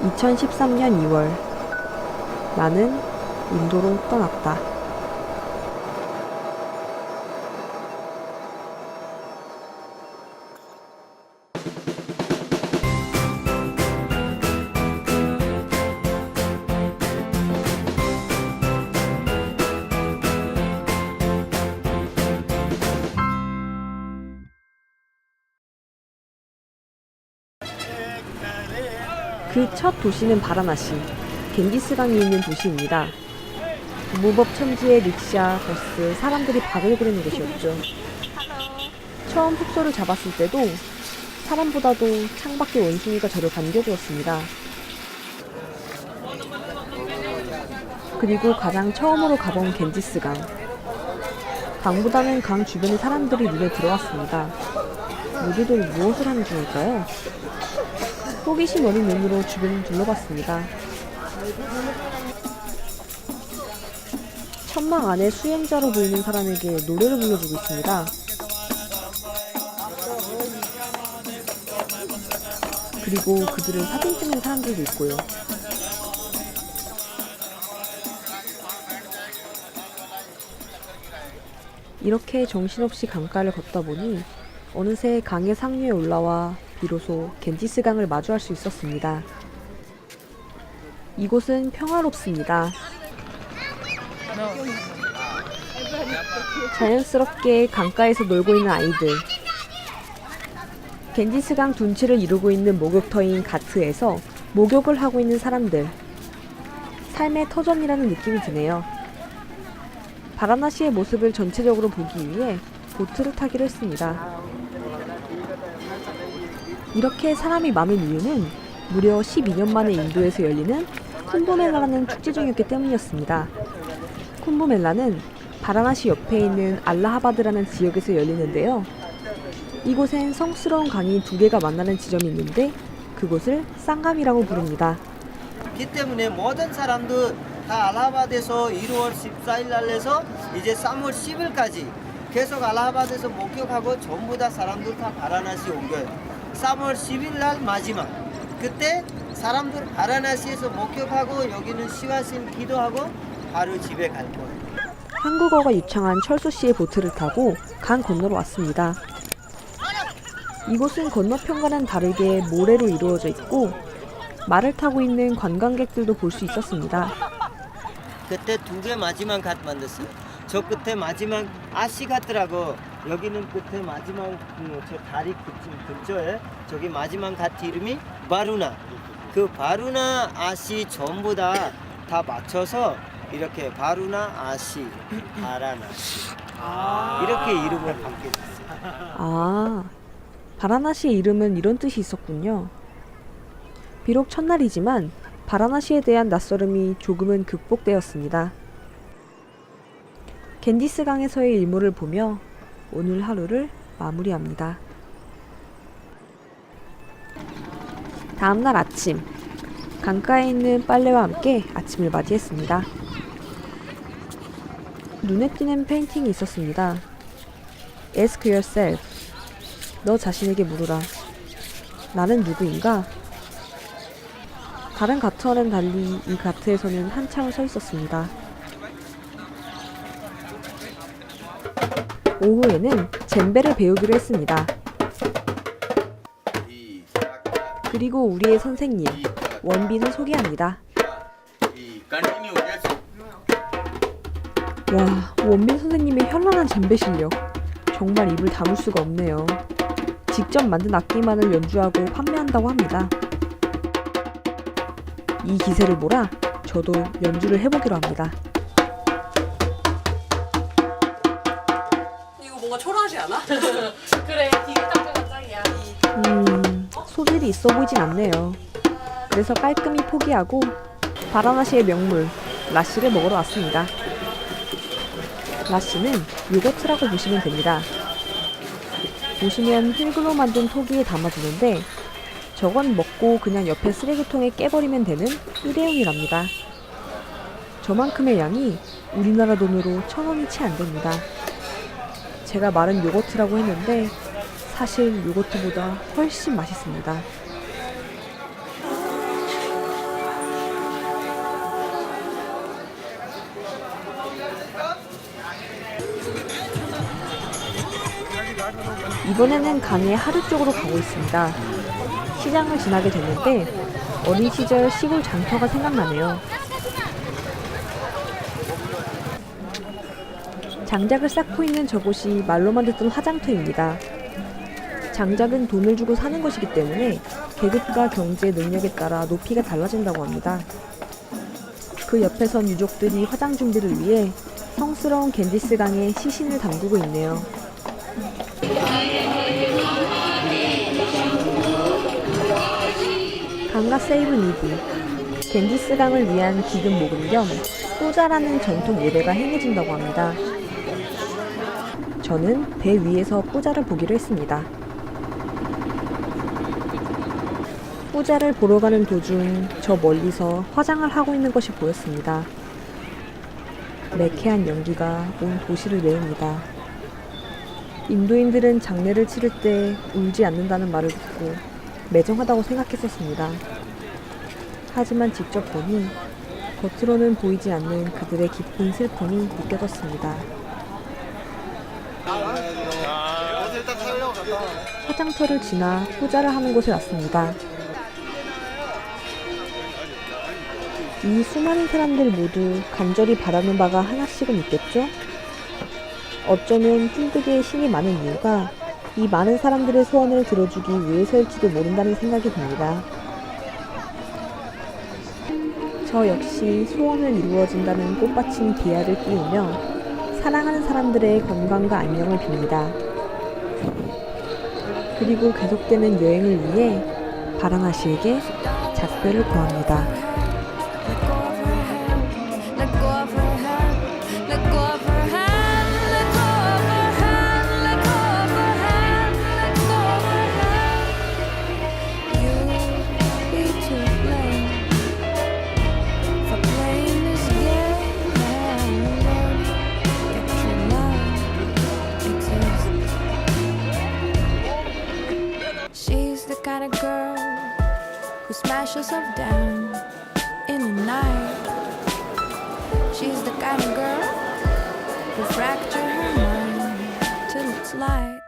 2013년 2월, 나는 인도로 떠났다. 그 첫 도시는 바라나시, 겐지스강이 있는 도시입니다. 무법 천지의 릭샤, 버스, 사람들이 바글거리는 곳이었죠. 처음 숙소를 잡았을 때도 사람보다도 창밖의 원숭이가 저를 반겨주었습니다. 그리고 가장 처음으로 가본 겐지스강. 강보다는 강 주변의 사람들이 눈에 들어왔습니다. 모두들 무엇을 하는 중일까요? 호기심 어린 눈으로 주변을 둘러봤습니다. 천막 안에 수행자로 보이는 사람에게 노래를 불러주고 있습니다. 그리고 그들을 사진 찍는 사람들도 있고요. 이렇게 정신없이 강가를 걷다 보니 어느새 강의 상류에 올라와 비로소 겐지스강을 마주할 수 있었습니다. 이곳은 평화롭습니다. 자연스럽게 강가에서 놀고 있는 아이들. 겐지스강 둔치를 이루고 있는 목욕터인 가트에서 목욕을 하고 있는 사람들. 삶의 터전이라는 느낌이 드네요. 바라나시의 모습을 전체적으로 보기 위해 보트를 타기로 했습니다. 이렇게 사람이 많은 이유는 무려 12년 만에 인도에서 열리는 쿰브멜라라는 축제 중이었기 때문이었습니다. 쿰브멜라는 바라나시 옆에 있는 알라하바드라는 지역에서 열리는데요. 이곳엔 성스러운 강이 두 개가 만나는 지점이 있는데 그곳을 쌍감이라고 부릅니다. 그렇기 때문에 모든 사람들 다 알라하바드에서 1월 14일 날에서 이제 3월 10일까지 계속 알라하바드에서 목격하고 전부 다 사람들 다 바라나시 온 거예요. 3월 10일 날 마지막. 그때 사람들 바라나시에서 목격하고 여기는 시와신 기도하고 바로 집에 갈 거예요. 한국어가 유창한 철수 씨의 보트를 타고 강 건너로 왔습니다. 이곳은 건너편과는 다르게 모래로 이루어져 있고 말을 타고 있는 관광객들도 볼 수 있었습니다. 그때 두 개 마지막 갓 만들었어요. 저 끝에 마지막 아시 갓이라고 여기는 끝에 마지막 저 다리 근처에 저기 마지막 갓 이름이 바루나. 그 바루나 아시 전부 다 맞춰서 이렇게 바루나 아시 바라나시 이렇게 이름을 바뀌었어요. 아, 바라나시의 이름은 이런 뜻이 있었군요. 비록 첫날이지만 바라나시에 대한 낯설음이 조금은 극복되었습니다. 겐지스강에서의 일몰을 보며 오늘 하루를 마무리합니다. 다음날 아침, 강가에 있는 빨래와 함께 아침을 맞이했습니다. 눈에 띄는 페인팅이 있었습니다. Ask yourself. 너 자신에게 물으라. 나는 누구인가? 다른 가트와는 달리 이 가트에서는 한참을 서 있었습니다. 오후에는 젬베를 배우기로 했습니다. 그리고 우리의 선생님, 원빈을 소개합니다. 와, 원빈 선생님의 현란한 젬베 실력. 정말 입을 다물 수가 없네요. 직접 만든 악기만을 연주하고 판매한다고 합니다. 이 기세를 몰아 저도 연주를 해보기로 합니다. 이거 뭔가 초라하지 않아? 그래, 디귿장자가 짱이야. 소질이 있어 보이진 않네요. 그래서 깔끔히 포기하고 바라나시의 명물 라시를 먹으러 왔습니다. 라시는 요거트라고 보시면 됩니다. 보시면 흙으로 만든 토기에 담아두는데 저건 먹고 그냥 옆에 쓰레기통에 깨버리면 되는 일회용이랍니다. 저만큼의 양이 우리나라 돈으로 1,000원이 채 안 됩니다. 제가 말은 요거트라고 했는데 사실 요거트보다 훨씬 맛있습니다. 이번에는 강의 하류 쪽으로 가고 있습니다. 시장을 지나게 됐는데 어린 시절 시골 장터가 생각나네요. 장작을 쌓고 있는 저곳이 말로만 듣던 화장터입니다. 장작은 돈을 주고 사는 것이기 때문에 계급과 경제 능력에 따라 높이가 달라진다고 합니다. 그 옆에선 유족들이 화장 준비를 위해 성스러운 겐지스 강에 시신을 담그고 있네요. 강가 세이브 니드, 겐지스 강을 위한 기금 모금 겸 뿌자라는 전통 예배가 행해진다고 합니다. 저는 배 위에서 뿌자를 보기로 했습니다. 뿌자를 보러 가는 도중 저 멀리서 화장을 하고 있는 것이 보였습니다. 매캐한 연기가 온 도시를 메웁니다. 인도인들은 장례를 치를 때 울지 않는다는 말을 듣고 매정하다고 생각했었습니다. 하지만 직접 보니 겉으로는 보이지 않는 그들의 깊은 슬픔이 느껴졌습니다. 화장터를 지나 뿌자를 하는 곳에 왔습니다. 이 수많은 사람들 모두 간절히 바라는 바가 하나씩은 있겠죠? 어쩌면 힌두교의 신이 많은 이유가 이 많은 사람들의 소원을 들어주기 위해서일지도 모른다는 생각이 듭니다. 저 역시 소원을 이루어진다는 꽃받침 비아를 띄우며 사랑하는 사람들의 건강과 안녕을 빕니다. 그리고 계속되는 여행을 위해 바라나시에게 작별을 구합니다. She's the kind of girl who smashes herself down in the night. She's the kind of girl who fractures her mind till it's light.